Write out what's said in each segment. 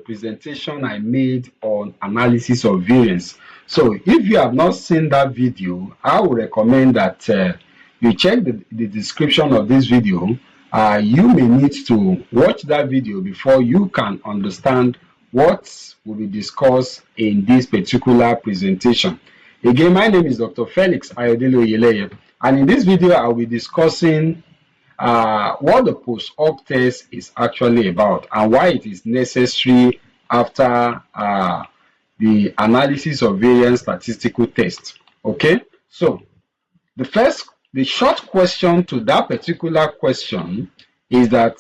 presentation I made on analysis of variance. So if you have not seen that video, I would recommend that you check the description of this video. You may need to watch that video before you can understand what will be discussed in this particular presentation. Again, my name is Dr. Felix Ayodele Oyeleye, and in this video I will be discussing what the post-hoc test is actually about and why it is necessary after the analysis of variance statistical test. Okay, so the short question to that particular question is that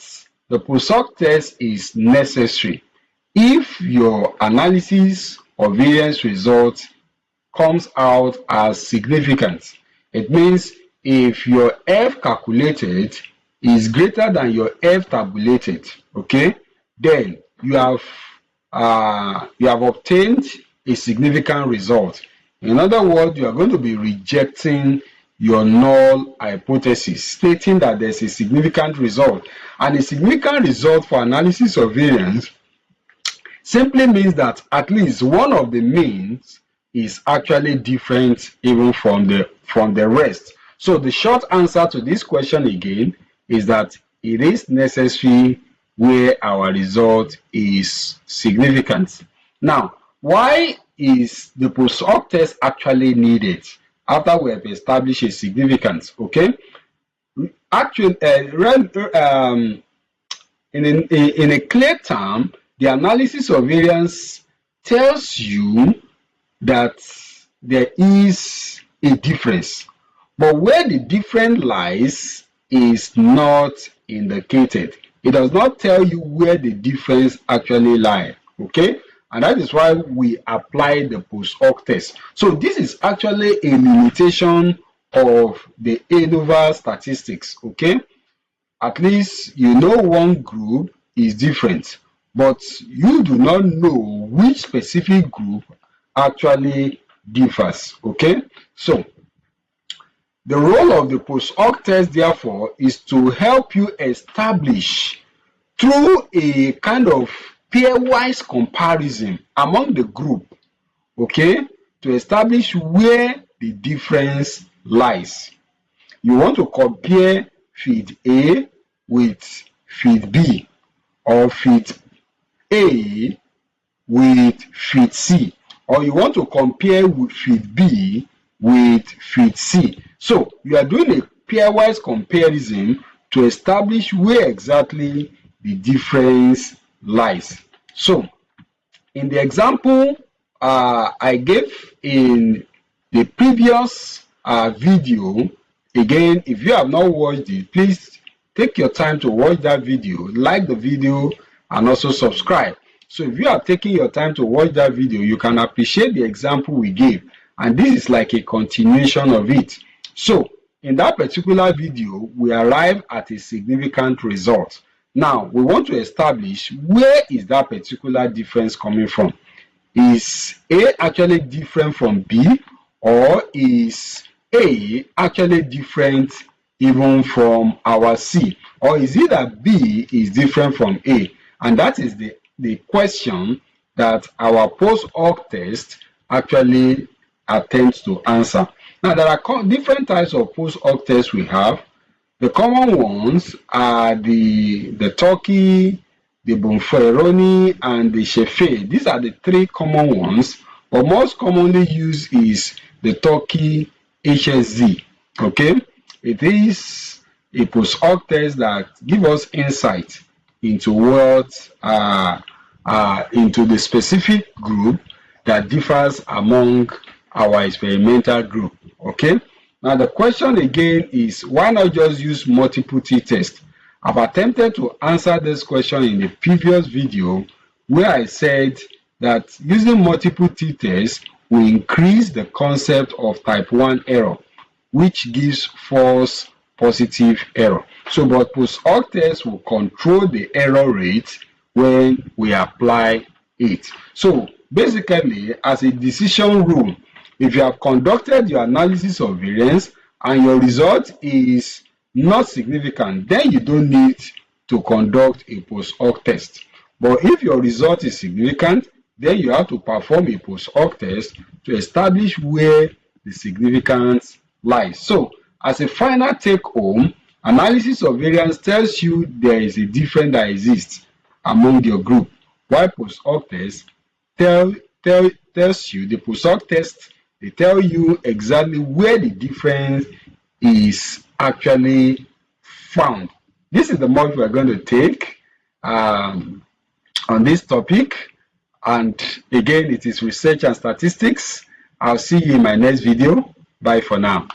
the post-hoc test is necessary if your analysis of variance results comes out as significant. It means if your F calculated is greater than your F tabulated, okay, then you have obtained a significant result. In other words, you are going to be rejecting your null hypothesis, stating that there's a significant result. And a significant result for analysis of variance simply means that at least one of the means is actually different even from the rest. So the short answer to this question again is that it is necessary where our result is significant. Now, why is the post-hoc test actually needed after we have established a significance? Okay, actually, in a clear term, the analysis of variance tells you that there is a difference, but where the difference lies is not indicated. It does not tell you where the difference actually lies. Okay, and that is why we apply the post-hoc test. So this is actually a limitation of the ANOVA statistics. Okay, at least you know one group is different, but you do not know which specific group actually differs. Okay, so the role of the post-hoc test, therefore, is to help you establish through a kind of pairwise comparison among the group, okay, to establish where the difference lies. You want to compare feed A with feed B, or feed A with feed C, or you want to compare with feed B with feed C. So you are doing a pairwise comparison to establish where exactly the difference lies. So in the example I gave in the previous video, again, if you have not watched it, please take your time to watch that video, like the video, and also subscribe. So if you are taking your time to watch that video, you can appreciate the example we gave, and this is like a continuation of it. So in that particular video, we arrive at a significant result. Now we want to establish where is that particular difference coming from. Is A actually different from B, or is A actually different even from our C, or is it that B is different from A? And that is the question that our post-hoc test actually attempts to answer. Now, there are different types of post-hoc tests we have. The common ones are the Turkey, the Bonferroni, and the Sheffield. These are the three common ones, but most commonly used is the Turkey HSZ. Okay, it is a post-hoc test that gives us insight into into the specific group that differs among our experimental group. Okay, now the question again is, why not just use multiple t-test? I've attempted to answer this question in the previous video, where I said that using multiple t-tests will increase the concept of type 1 error, which gives false positive error. So but post-hoc test will control the error rate when we apply it. So basically, as a decision rule, if you have conducted your analysis of variance and your result is not significant, then you don't need to conduct a post-hoc test. But if your result is significant, then you have to perform a post-hoc test to establish where the significance lies. So, as a final take-home, analysis of variance tells you there is a difference that exists among your group, while post-hoc test tells you, the post-hoc test, they tell you exactly where the difference is actually found. This is the module we're going to take on this topic. And again, it is research and statistics. I'll see you in my next video. Bye for now.